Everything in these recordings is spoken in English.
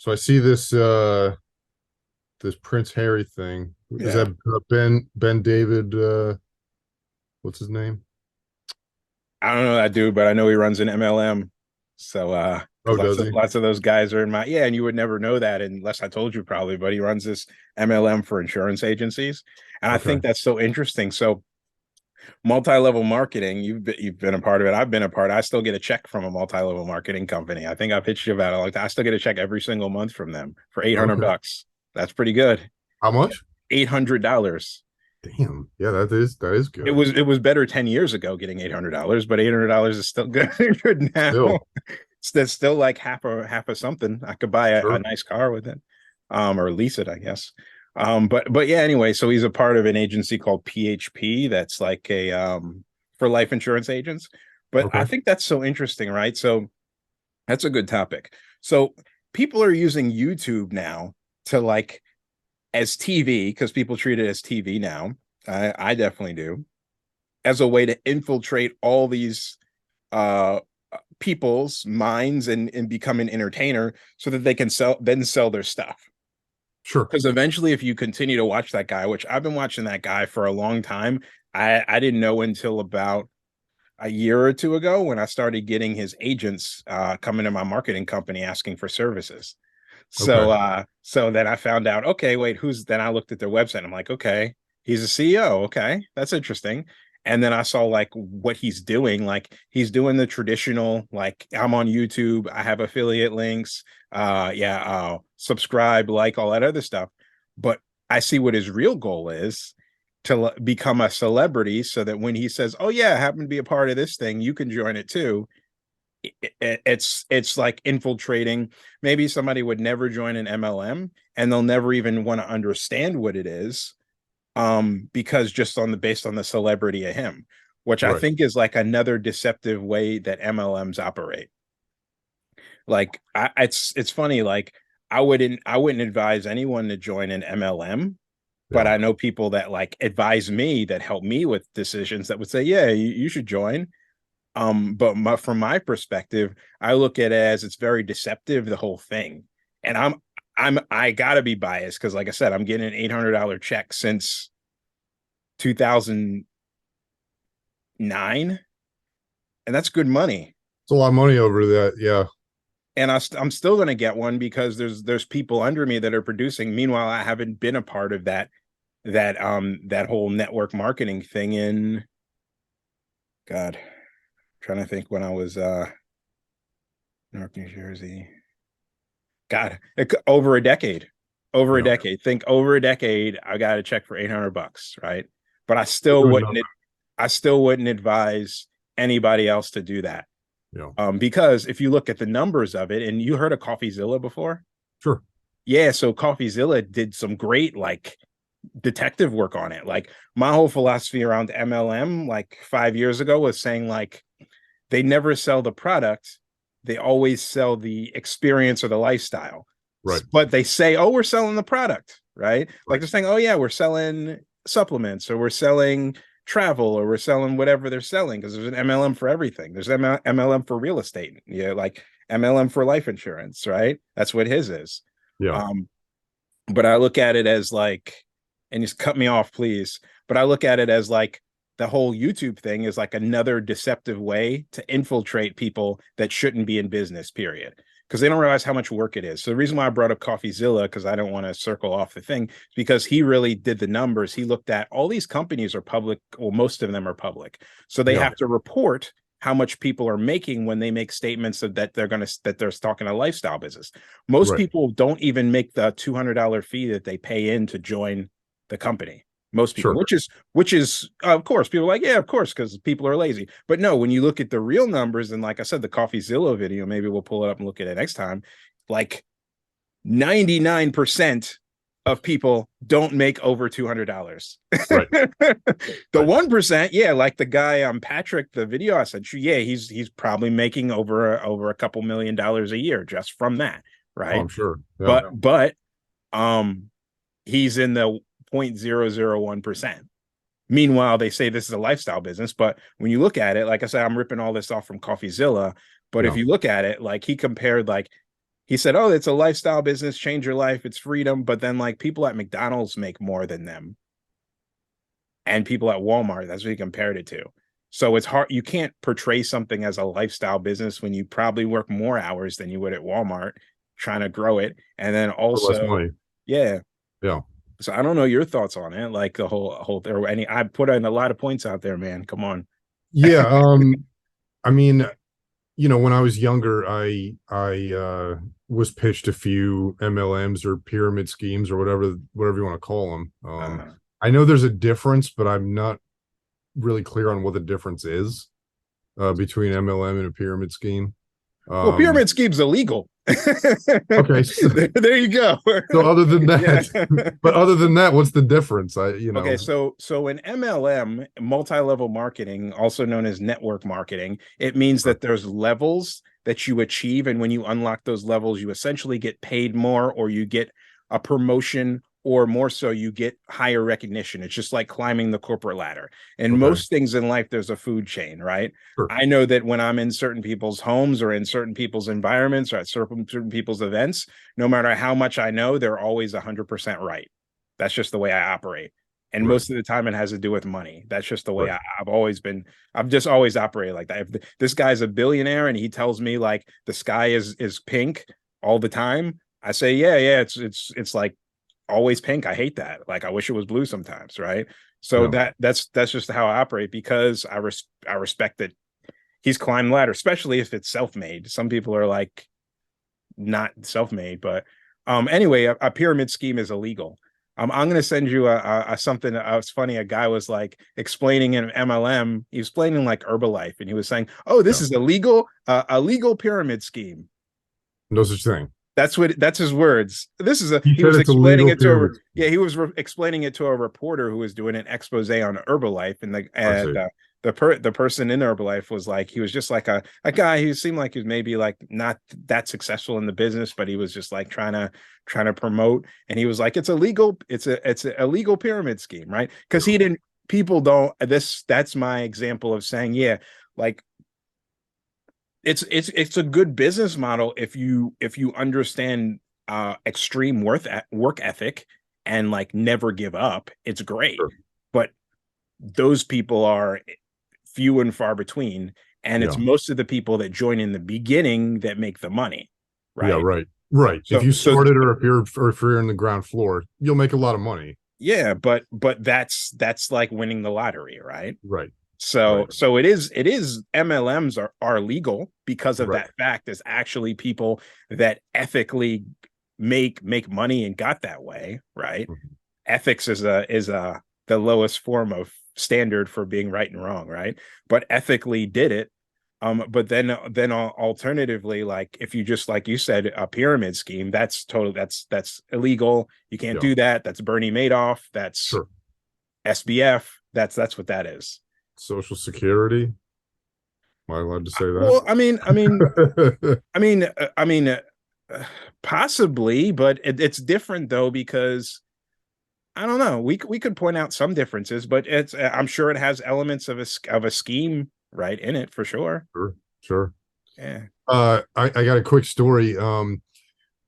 So I see this Prince Harry thing. Is Yeah. that Ben David? What's his name? I don't know that dude, but I know he runs an MLM. So Oh, because lots does of he? lots of those guys are in my and you would never know that unless I told you probably, but he runs this MLM for insurance agencies. And I Okay. think that's so interesting. So multi-level marketing, you've been a part of it. I've been a part. I still get a check from a multi-level marketing company. I think I pitched you about it like that. I still get a check every single month from them for 800 Okay. bucks. That's pretty good. How much? $800. Damn. Yeah, that is It good. was it was better 10 years ago getting $800, but $800 is still good, good now. Still, That's still like half of something. I could buy a sure. nice car with it, or lease it, I guess. But yeah, anyway, so he's a part of an agency called PHP that's like a for life insurance agents. But I Okay. think that's so interesting, right? So that's a good topic. So people are using YouTube now to like as TV because people treat it as TV now. I definitely do as a way to infiltrate all these uh people's minds and become an entertainer so that they can sell their stuff. Sure. Because eventually, if you continue to watch that guy, which I've been watching that guy for a long time, I didn't know until about a year or two ago when I started getting his agents coming to my marketing company asking for services. Okay. So then I found out, okay, wait, who's then I looked at their website. I'm like, okay, he's a CEO. Okay, that's interesting. And then I saw like what he's doing. Like he's doing the traditional, like I'm on YouTube, I have affiliate links, subscribe, like all that other stuff. But I see what his real goal is to become a celebrity so that when he says, oh yeah, I happen to be a part of this thing, you can join it too. It's like infiltrating. Maybe somebody would never join an MLM and they'll never even want to understand what it is, because just on the based on the celebrity of him, which I Right. think is like another deceptive way that MLMs operate. Like it's funny. Like I wouldn't advise anyone to join an MLM, but Yeah. I know people that like advise me that help me with decisions that would say, yeah, you should join. But from my perspective, I look at it as it's very deceptive, the whole thing. And I gotta be biased because, like I said, I'm getting an $800 check since 2009, and that's good money. It's a lot of money over that. Yeah. And I'm still gonna get one because there's people under me that are producing. Meanwhile, I haven't been a part of that whole network marketing thing in God. I'm trying to think when I was North New Jersey. God, over a decade, over a Yeah. decade. Think over a decade. I got a check for 800 bucks, right? But It's a good number. I still wouldn't advise anybody else to do that. Yeah. Because if you look at the numbers of it, and you heard of CoffeeZilla before, Sure. yeah. So CoffeeZilla did some great like detective work on it. Like my whole philosophy around MLM, like 5 years ago, was saying like they never sell the product, they always sell the experience or the lifestyle. Right. But they say, oh, we're selling the product, right? Like Right. they're saying, oh yeah, we're selling supplements or we're selling travel or we're selling whatever they're selling, because there's an MLM for everything. There's MLM for real estate, yeah, like MLM for life insurance, right? That's what his is. Yeah. um but I look at it as like, and just cut me off, please. But I look at it as like the whole YouTube thing is like another deceptive way to infiltrate people that shouldn't be in business, period. Because they don't realize how much work it is. So the reason why I brought up CoffeeZilla, because I don't want to circle off the thing, is because he really did the numbers. He looked at all these companies are public, well, most of them are public. So they Yeah. have to report how much people are making when they make statements of that they're talking a lifestyle business. Most Right. people don't even make the $200 fee that they pay in to join the company. Most people, Sure. which is of course, people are like, yeah, of course, because people are lazy. But no, when you look at the real numbers, and like I said, the CoffeeZilla video, maybe we'll pull it up and look at it next time. Like 99% of people don't make over $200. Right. The Right. 1%, yeah, like the guy Patrick, the video I said, yeah, he's probably making over a couple $1 million a year just from that, Oh, right? I'm sure. Yeah. But um he's in the 0.001%. Meanwhile, they say this is a lifestyle business, but when you look at it, like I said, I'm ripping all this off from CoffeeZilla, but if Yeah. you look at it, like he compared like he said, oh, it's a lifestyle business, change your life, it's freedom. But then like people at McDonald's make more than them, and people at Walmart, that's what he compared it to. So it's hard, you can't portray something as a lifestyle business when you probably work more hours than you would at Walmart trying to grow it. And then For less also, money. yeah. Yeah. So I don't know your thoughts on it, like the whole or any. I put in a lot of points out there, man. Come on. Yeah. I mean, when I was younger, I was pitched a few MLMs or pyramid schemes or whatever you want to call them. Uh, I know there's a difference, but I'm not really clear on what the difference is between MLM and a pyramid scheme. well, pyramid scheme's illegal. Okay, so, There you go. so other than that, Yeah. but other than that, what's the difference? Okay, so in MLM, multi-level marketing, also known as network marketing, it means that there's levels that you achieve, and when you unlock those levels, you essentially get paid more, or you get a promotion, or more so, you get higher recognition. It's just like climbing the corporate ladder. And Okay, most things in life, there's a food chain, right? sure, I know that when I'm in certain people's homes or in certain people's environments or at certain people's events, no matter how much I know, they're always 100% right. That's just the way I operate. And right, most of the time, it has to do with money. That's just the way right, I've just always operated like that. If this guy's a billionaire and he tells me like the sky is pink all the time, I say, yeah, it's like always pink. I hate that. Like I wish it was blue sometimes, right? So yeah, that's just how I operate, because I respect that he's climbed the ladder, especially if it's self-made. Some people are like not self-made, but anyway, a pyramid scheme is illegal. I'm going to send you a something. It's funny. A guy was like explaining in MLM. He was explaining like Herbalife, and he was saying, "Oh, this yeah. is a legal pyramid scheme." No such thing. That's his words. This is a He he said was it's a explaining legal it to a pyramid. yeah he was explaining it to a reporter who was doing an expose on Herbalife, and I see. the person in Herbalife was like, he was just like a guy who seemed like he was maybe like not that successful in the business, but he was just like trying to promote, and he was like, it's a legal pyramid scheme, right? Because he didn't people don't this that's my example of saying, yeah, like it's a good business model if you understand extreme work ethic and like never give up. It's great, Sure. but those people are few and far between, and it's Yeah. most of the people that join in the beginning that make the money, Yeah. right? Right. Right. If so you so started, or if you're in the ground floor, you'll make a lot of money. yeah, but that's like winning the lottery, right? Right. So Right. it is MLMs are legal because of Right. that fact. There's actually people that ethically make money and got that way, right? Mhm. Ethics is the lowest form of standard for being right and wrong, right? But ethically did it. But then alternatively, like if you just like you said, a pyramid scheme, that's illegal. You can't Yeah. do that. That's Bernie Madoff. That's Sure. SBF. That's what that is. Social Security. Am I allowed to say Well, that? I mean, possibly, but it's different though, because I don't know. We could point out some differences, but it's I'm sure it has elements of a scheme right in it for sure. Sure. Sure. Yeah. I got a quick story.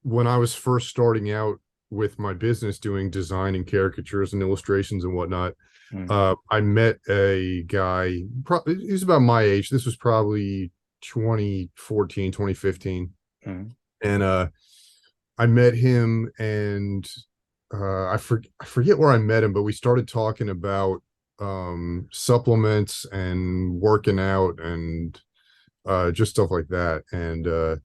When I was first starting out with my business doing design and caricatures and illustrations and whatnot, Mm, I met a guy, he's about my age. This was probably 2014, 2015. mm, And I met him, and I forget where I met him, but we started talking about supplements and working out and just stuff like that. And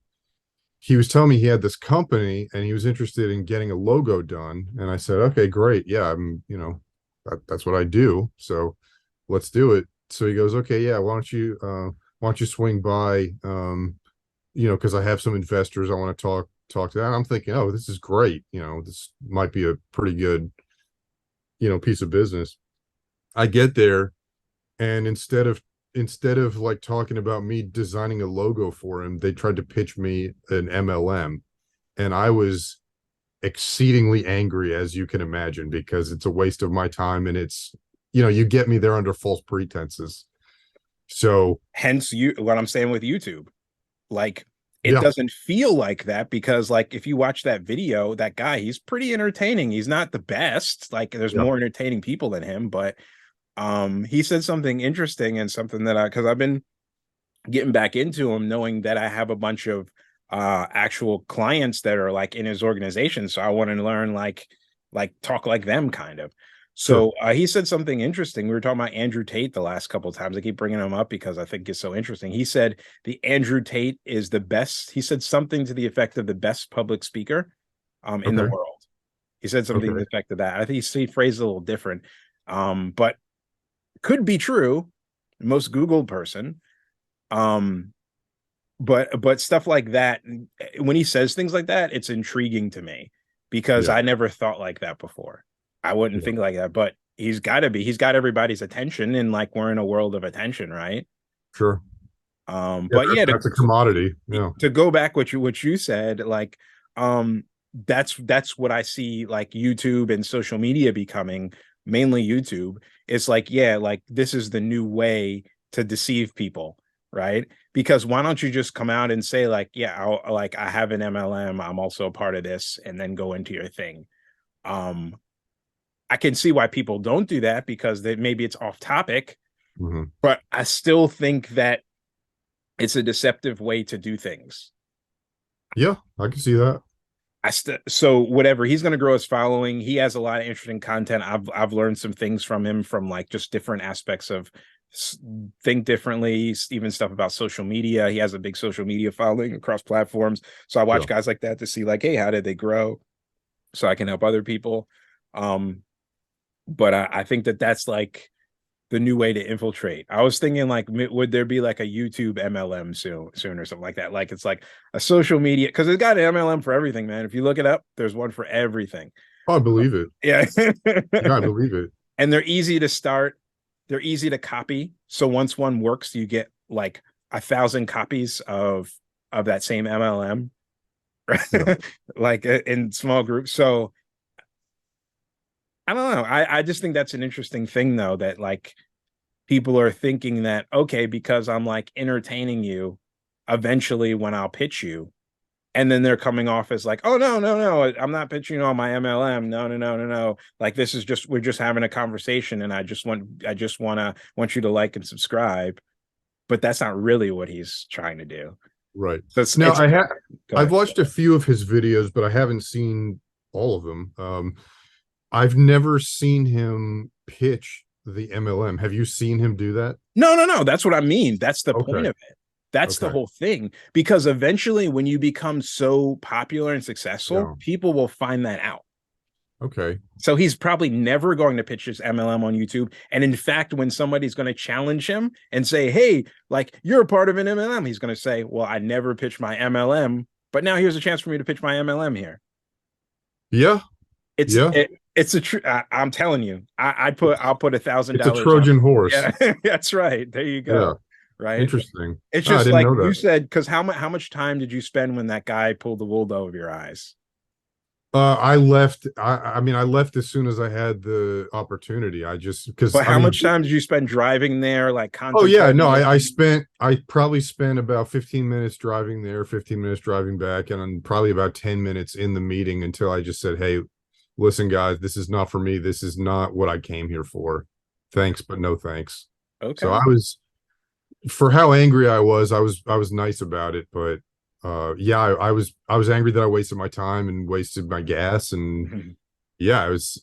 he was telling me he had this company and he was interested in getting a logo done. And I said, okay, great. Yeah, that's what I do. So let's do it. So he goes, okay, yeah, why don't you swing by, because I have some investors I want to talk to that. And I'm thinking, oh, this is great. This might be a pretty good, piece of business. I get there, and instead of like talking about me designing a logo for him, they tried to pitch me an MLM, and I was exceedingly angry, as you can imagine, because it's a waste of my time, and it's, you get me there under false pretenses. So hence you what I'm saying with YouTube. Like it doesn't feel like that, because like if you watch that video, that guy, he's pretty entertaining. He's not the best, like there's more entertaining people than him, but he said something interesting, and something that because I've been getting back into him, knowing that I have a bunch of actual clients that are like in his organization, so I want to learn like talk like them kind of. So he said something interesting. We were talking about Andrew Tate the last couple of times. I keep bringing him up because I think it's so interesting. He said the Andrew Tate is the best. He said something to the effect of the best public speaker in the world. He said something to the effect of that. I think he phrased it a little different, but could be true. Most Googled person. But stuff like that, when he says things like that, it's intriguing to me, because I never thought like that before. I wouldn't think like that, but he's got everybody's attention, and like we're in a world of attention, right? Sure. But yeah, that's a commodity. To go back what you said, like that's what I see like YouTube and social media becoming, mainly YouTube. It's like, like this is the new way to deceive people, right? Because why don't you just come out and say like, I have an MLM, I'm also a part of this, and then go into your thing. I can see why people don't do that, because maybe it's off topic, but I still think that it's a deceptive way to do things. Yeah, I can see that. So whatever, he's going to grow his following. He has a lot of interesting content. I've learned some things from him, from like just different aspects of think differently, even stuff about social media. He has a big social media following across platforms. So I watch guys like that to see like, hey, how did they grow? So I can help other people. But I think that's like the new way to infiltrate. I was thinking like, would there be like a YouTube MLM soon or something like that? Like it's like a social media, because it's got an MLM for everything, man. If you look it up, there's one for everything. Oh, I believe it. Yeah. Yeah, I believe it. And they're easy to start. They're easy to copy. So once one works, you get like 1,000 copies of that same MLM, like in small groups. So I don't know. I just think that's an interesting thing, though, that like people are thinking that, okay, because I'm like entertaining you, eventually when I'll pitch you, and then they're coming off as like, oh, no, I'm not pitching you on my MLM. No. Like this is we're just having a conversation, and I just want you to like and subscribe. But that's not really what he's trying to do. Right. So I've watched a few of his videos, but I haven't seen all of them. I've never seen him pitch the MLM. Have you seen him do that? No. That's what I mean. That's the point of it. That's the whole thing. Because eventually when you become so popular and successful, people will find that out. Okay. So he's probably never going to pitch his MLM on YouTube. And in fact, when somebody's going to challenge him and say, hey, like you're a part of an MLM, he's going to say, well, I never pitched my MLM, but now here's a chance for me to pitch my MLM here. Yeah. It's a true. I'm telling you, I'll put $1,000. It's a Trojan horse. Yeah, that's right. There you go. Yeah. Right. Interesting. It's just like you said, because how much time did you spend when that guy pulled the wool over your eyes? I left. I mean, I left as soon as I had the opportunity. But how much time did you spend driving there? Like, oh yeah, no, I probably spent about 15 minutes driving there, 15 minutes driving back, and probably about 10 minutes in the meeting until I just said, hey, listen, guys, this is not for me. This is not what I came here for. Thanks, but no thanks. Okay. So for how angry I was nice about it, but yeah, I was angry that I wasted my time and wasted my gas, and yeah, I was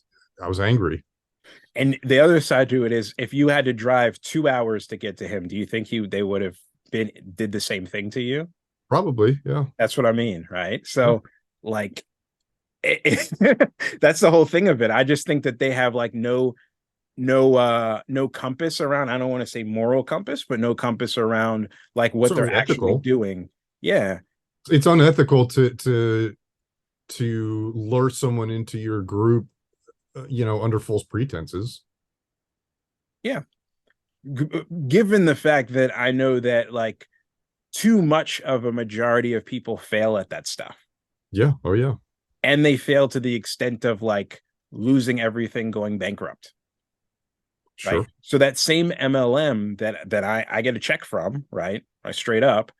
angry. And the other side to it is, if you had to drive 2 hours to get to him, do you think they would have did the same thing to you? Probably, yeah. That's what I mean, right? So like that's the whole thing of it. I just think that they have like no compass around, I don't want to say moral compass, but no compass around like what they're actually doing. Yeah. It's unethical to lure someone into your group, under false pretenses. Yeah. Given the fact that I know that like too much of a majority of people fail at that stuff. Yeah. Oh yeah. And they fail to the extent of like losing everything, going bankrupt. Sure. Right. So that same MLM that I get a check from, right? Straight up,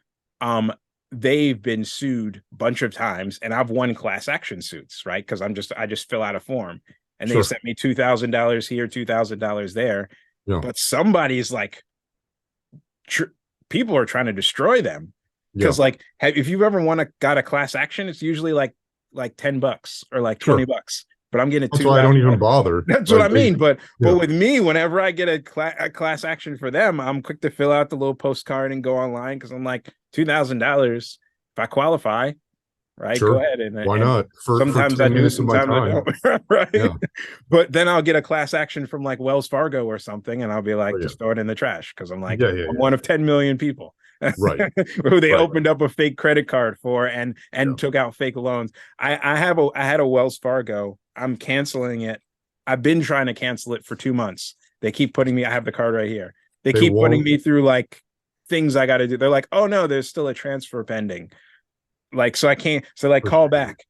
they've been sued a bunch of times, and I've won class action suits, right? Because I just fill out a form, and they Sure. sent me $2,000 here, $2,000 there. Yeah. But somebody's like, people are trying to destroy them. Yeah. Because like, if you've ever got a class action, it's usually like $10 or like Sure. $20. But I'm getting That's why I don't even bother. That's what I mean. But yeah. with me, whenever I get a class action for them, I'm quick to fill out the little postcard and go online, because I'm like, $2,000 if I qualify, right? Sure. Go ahead. Why not? For Sometimes 10 I do, minutes of my sometimes I time. don't. Right. Yeah. But then I'll get a class action from like Wells Fargo or something, and I'll be like, Oh, yeah. just throw it in the trash, because I'm like, Yeah, yeah, I'm yeah. one of 10 million people Right. who they Right. opened up a fake credit card for and Yeah. took out fake loans. I had a Wells Fargo. I'm canceling it. I've been trying to cancel it for 2 months. They keep putting me, I have the card right here. They keep putting me through like things I got to do. They're like, oh no, there's still a transfer pending. Like, so I can't, so like, call back.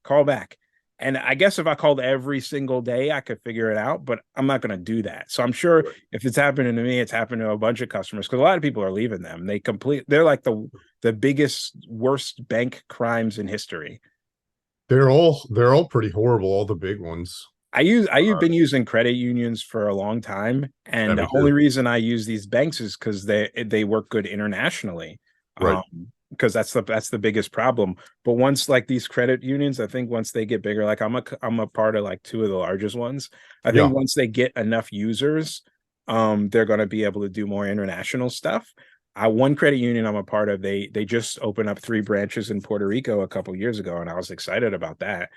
And I guess if I called every single day, I could figure it out, but I'm not going to do that. So I'm sure if it's happening to me, it's happened to a bunch of customers, because a lot of people are leaving them. They're like the biggest, worst bank crimes in history. They're all pretty horrible, all the big ones. I've been using credit unions for a long time, and the only reason I use these banks is because they work good internationally. Right. Because that's the biggest problem. But once like these credit unions, I think once they get bigger, like I'm a part of like 2 of the largest ones. I think once they get enough users, they're going to be able to do more international stuff. One credit union I'm a part of, they just opened up 3 branches in Puerto Rico a couple years ago, and I was excited about that.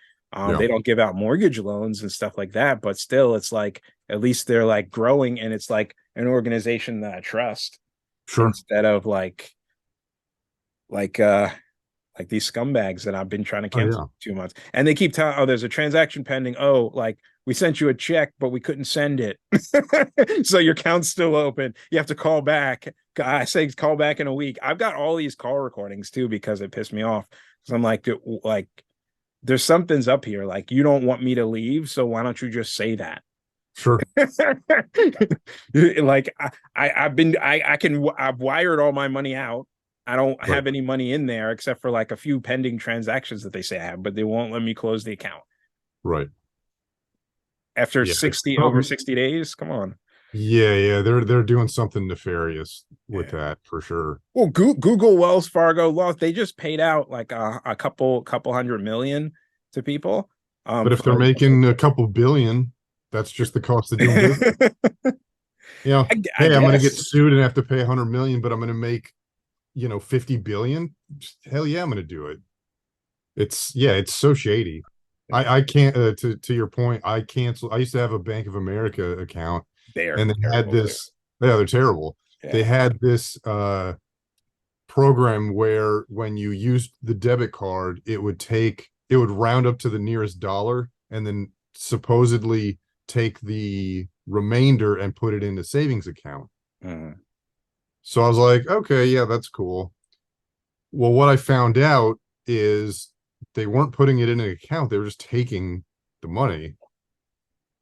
They don't give out mortgage loans and stuff like that, but still, it's like at least they're like growing, and it's like an organization that I trust. Sure. Instead of like these scumbags that I've been trying to cancel for 2 months, and they keep telling, oh, there's a transaction pending. Oh, like we sent you a check, but we couldn't send it, so your account's still open. You have to call back. I say call back in a week. I've got all these call recordings too, because it pissed me off. So I'm like there's something's up here. Like, you don't want me to leave, so why don't you just say that? Sure. Like I've wired all my money out. I don't have any money in there except for like a few pending transactions that they say I have, but they won't let me close the account. Right. After over 60 days. Come on. Yeah. They're doing something nefarious with that for sure. Well, Google, Wells Fargo lost. They just paid out like a couple $100 million to people. But if they're making a couple billion, that's just the cost of doing business. Hey, I'm going to get sued and have to pay 100 million, but I'm going to make 50 billion. Hell yeah, I'm going to do it. It's so shady. I can't to your point, I used to have a Bank of America account, and they had this they're terrible. They had this program where when you used the debit card, it would round up to the nearest dollar and then supposedly take the remainder and put it in the savings account. So I was like, okay, yeah, that's cool. Well, what I found out is they weren't putting it in an account. They were just taking the money.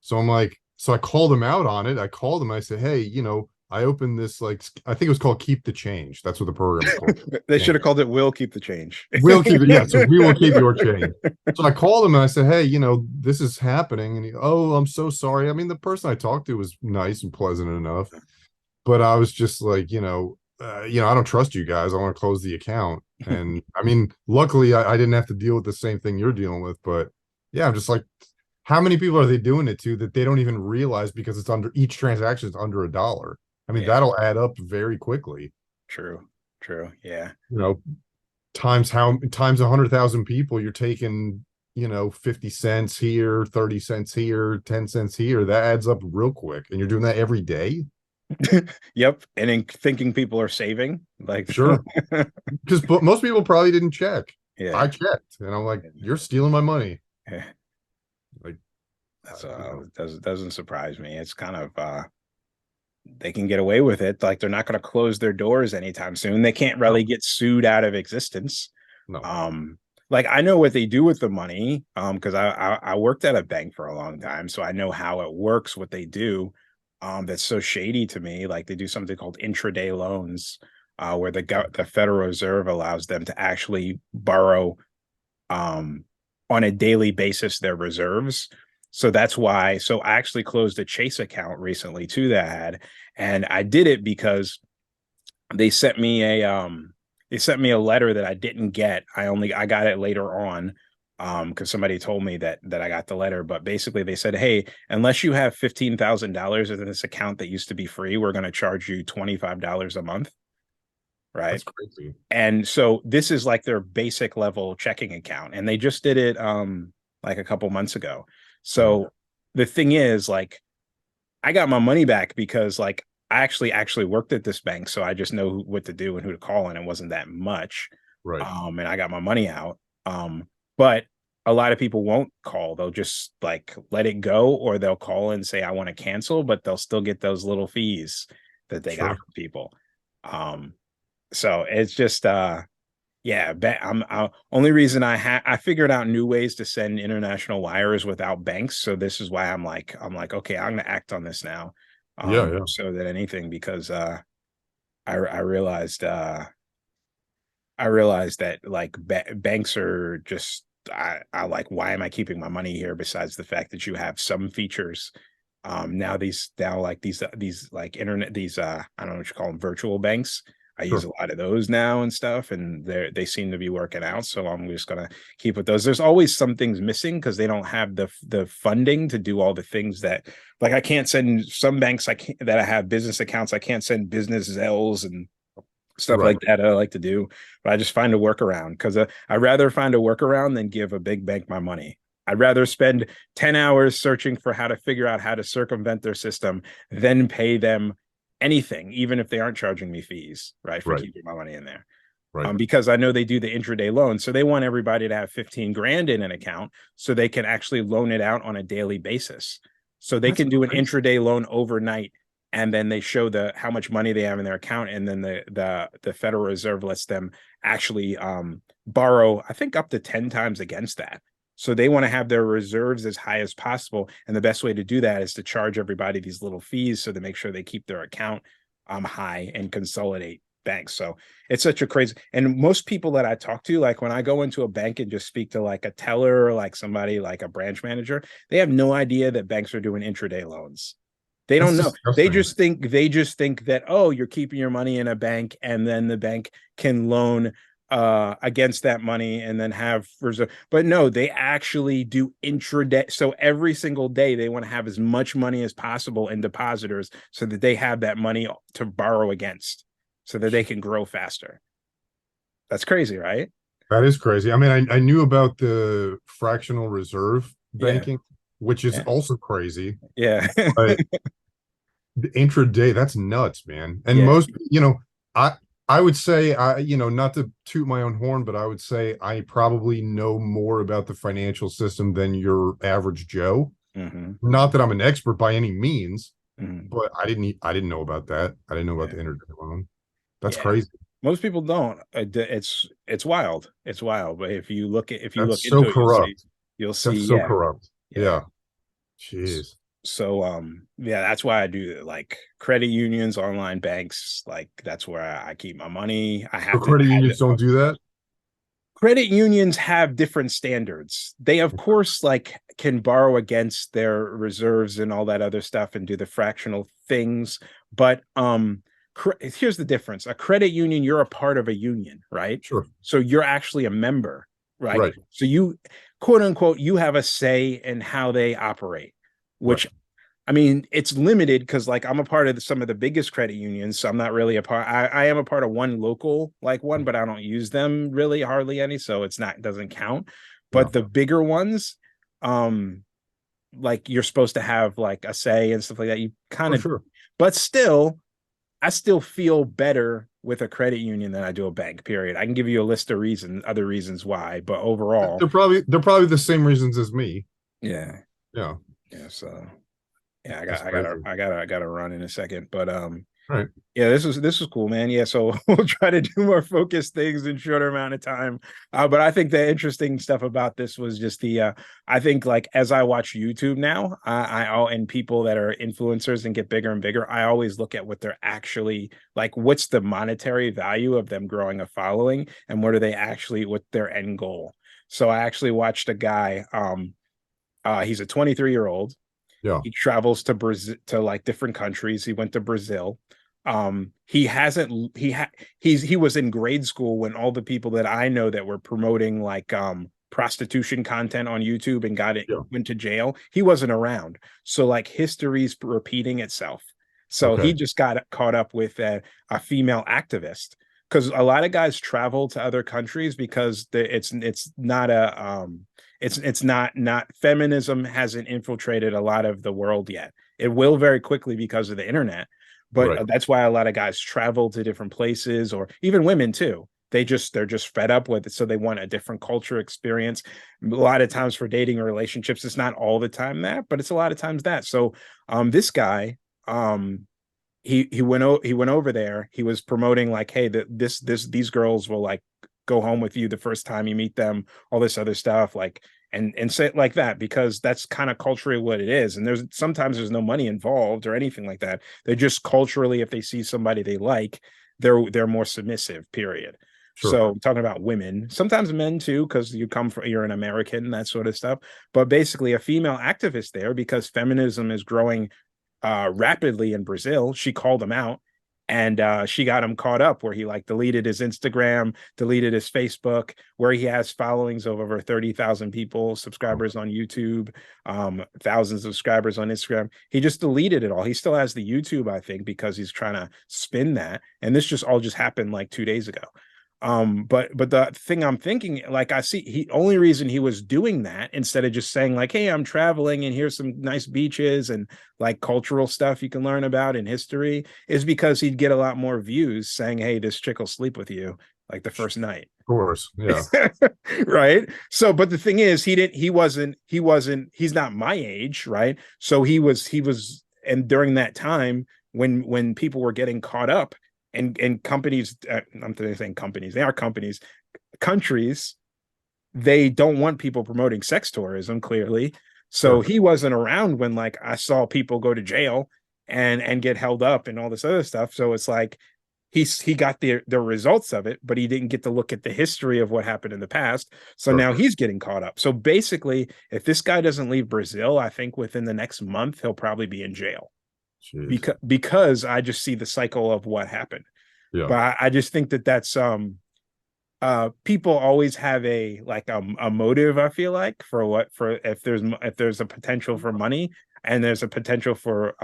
So I'm like, so I called them out on it. I called them. I said, hey, I opened this, like, I think it was called Keep the Change. That's what the program is called. They should have called it We'll Keep the Change. We'll keep it. Yeah. So we will keep your change. So I called him and I said, hey, this is happening. And oh, I'm so sorry. I mean, the person I talked to was nice and pleasant enough, but I was just like, I don't trust you guys. I want to close the account. And I mean, luckily I didn't have to deal with the same thing you're dealing with, but yeah, I'm just like, how many people are they doing it to that they don't even realize, because it's each transaction is under $1. I mean, that'll add up very quickly. True. Yeah. Times 100,000 people, you're taking, 50 cents here, 30 cents here, 10 cents here. That adds up real quick. And you're doing that every day. Yep. And in thinking people are saving, like, sure. Because most people probably didn't check. Yeah. I checked and I'm like, you're stealing my money. Yeah. Like, doesn't surprise me. It's kind of they can get away with it. Like, they're not going to close their doors anytime soon. They can't really get sued out of existence. No. Like, I know what they do with the money, because I worked at a bank for a long time, so I know how it works, what they do. That's so shady to me. Like, they do something called intraday loans, where the Federal Reserve allows them to actually borrow on a daily basis their reserves. So that's why. So I actually closed a Chase account recently too that I had, and I did it because they sent me a letter that I didn't get. I got it later on because somebody told me that I got the letter. But basically they said, hey, unless you have $15,000 in this account that used to be free, we're going to charge you $25 a month. Right. That's crazy. And so this is like their basic level checking account. And they just did it like a couple months ago. Yeah. So the thing is, like, I got my money back because like I actually worked at this bank, so I just know what to do and who to call, and it wasn't that much. Right. And I got my money out. But a lot of people won't call. They'll just like let it go, or they'll call and say I want to cancel, but they'll still get those little fees that they got Sure. from people. So it's just yeah, only reason I figured out new ways to send international wires without banks. So this is why I'm like, okay, I'm gonna act on this now. Yeah. Yeah. So that anything, because I realized I realized that like banks are just I like, why am I keeping my money here besides the fact that you have some features now like these like internet these I don't know what you call them, virtual banks. I use Sure. a lot of those now and stuff, and they seem to be working out. So I'm just gonna keep with those. There's always some things missing because they don't have the funding to do all the things that, like, I can't send some banks that I have business accounts. I can't send business Zelles and stuff Right. like that I like to do, but I just find a workaround because I'd rather find a workaround than give a big bank my money. I'd rather spend 10 hours searching for how to figure out how to circumvent their system than pay them anything, even if they aren't charging me fees, right, for Right. keeping my money in there. Right. Because I know they do the intraday loan. So they want everybody to have 15 grand in an account so they can actually loan it out on a daily basis. So they That's can do an crazy. intraday loan overnight, and then they show how much money they have in their account, and then the Federal Reserve lets them actually borrow, I think, up to 10 times against that. So they want to have their reserves as high as possible, and the best way to do that is to charge everybody these little fees so to make sure they keep their account high and consolidate banks. So it's such a crazy, and most people that I talk to, like when I go into a bank and just speak to like a teller or like somebody like a branch manager, they have no idea that banks are doing intraday loans. They That's don't know. disgusting. They just think that, oh, you're keeping your money in a bank and then the bank can loan against that money and then have reserve. But no, they actually do intraday. So every single day they want to have as much money as possible in depositors so that they have that money to borrow against so that they can grow faster. That's crazy, right? That is crazy. I mean, I knew about the fractional reserve Yeah. banking, which is Yeah. also crazy, Yeah. but the intraday, that's nuts, man. And Yeah. most, I I would say not to toot my own horn, but I would say I probably know more about the financial system than your average Joe. Mm-hmm. Not that I'm an expert by any means, Mm-hmm. but I didn't know about that. I didn't know about Yeah. the intraday loan. That's Yeah. crazy. Most people don't. It's wild. It's wild. But if you look That's so into it, corrupt. you'll see. That's so Yeah. corrupt. Yeah. Yeah. Jeez. So yeah, that's why I do like credit unions, online banks. Like that's where I keep my money. So credit unions don't do that? Credit unions have different standards. They of course like can borrow against their reserves and all that other stuff and do the fractional things, but here's the difference. A credit union, you're a part of a union, right? Sure. So you're actually a member, right? Right. So you, quote unquote, you have a say in how they operate, Right. which, I mean, it's limited because like I'm a part of some of the biggest credit unions, so I'm not really a part. I am a part of one local like one, but I don't use them really hardly any, so doesn't count. Yeah. But the bigger ones, um, like you're supposed to have like a say and stuff like that. You kind For of, sure. but still, I still feel better with a credit union than I do a bank. Period. I can give you a list of other reasons why, but overall, They're probably the same reasons as me. yeah, Yeah. yeah. So yeah, That's crazy. I gotta run in a second, but Right. Yeah, this was cool, man. Yeah, so we'll try to do more focused things in shorter amount of time. But I think the interesting stuff about this was just I think like as I watch YouTube now, and people that are influencers and get bigger and bigger, I always look at what they're actually like, what's the monetary value of them growing a following, and what are they actually, what their end goal. So I actually watched a guy, he's a 23-year-old. Yeah. He travels to Brazil, to like different countries. He went to Brazil. He hasn't he was in grade school when all the people that I know that were promoting like prostitution content on YouTube and Yeah. went to jail. He wasn't around. So like history's repeating itself. So he Okay. just got caught up with a female activist, because a lot of guys travel to other countries because it's not a it's not feminism hasn't infiltrated a lot of the world yet. It will very quickly because of the internet, but Right. that's why a lot of guys travel to different places, or even women too. They're just fed up with it, so they want a different culture experience. A lot of times for dating or relationships, it's not all the time that, but it's a lot of times that. So this guy, um he went over there. He was promoting like, hey, these girls will like go home with you the first time you meet them, all this other stuff, like, and say it like that, because that's kind of culturally what it is. And there's no money involved or anything like that. They're just culturally, if they see somebody they like, they're more submissive, period. Sure. So I'm talking about women, sometimes men too, because you're an American, that sort of stuff. But basically a female activist there, because feminism is growing rapidly in Brazil. She called him out, and she got him caught up where he like deleted his Instagram, deleted his Facebook, where he has followings of over 30,000 people, subscribers on YouTube, thousands of subscribers on Instagram. He just deleted it all. He still has the YouTube, I think, because he's trying to spin that. And this just happened like 2 days ago. But the thing I'm thinking, like, I see he only reason he was doing that instead of just saying like, hey, I'm traveling and here's some nice beaches and like cultural stuff you can learn about in history, is because he'd get a lot more views saying, hey, this chick will sleep with you like the first night. Of course. Yeah. Right. So but the thing is, he's not my age, right? So he was and during that time when people were getting caught up, and companies, I'm saying companies, they are companies, countries, they don't want people promoting sex tourism, clearly. So Sure. he wasn't around when like I saw people go to jail and get held up and all this other stuff. So it's like he got the results of it, but he didn't get to look at the history of what happened in the past. So Sure. now he's getting caught up. So basically, if this guy doesn't leave Brazil, I think within the next month he'll probably be in jail, Jeez. because I just see the cycle of what happened. Yeah. But I just think that that's people always have a motive, I feel like, for what, for if there's a potential for money, and there's a potential for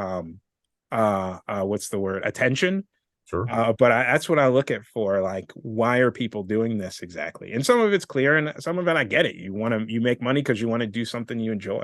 what's the word, attention. Sure. But that's what I look at for, like, why are people doing this exactly? And some of it's clear, and some of it I get it. You make money because you want to do something you enjoy.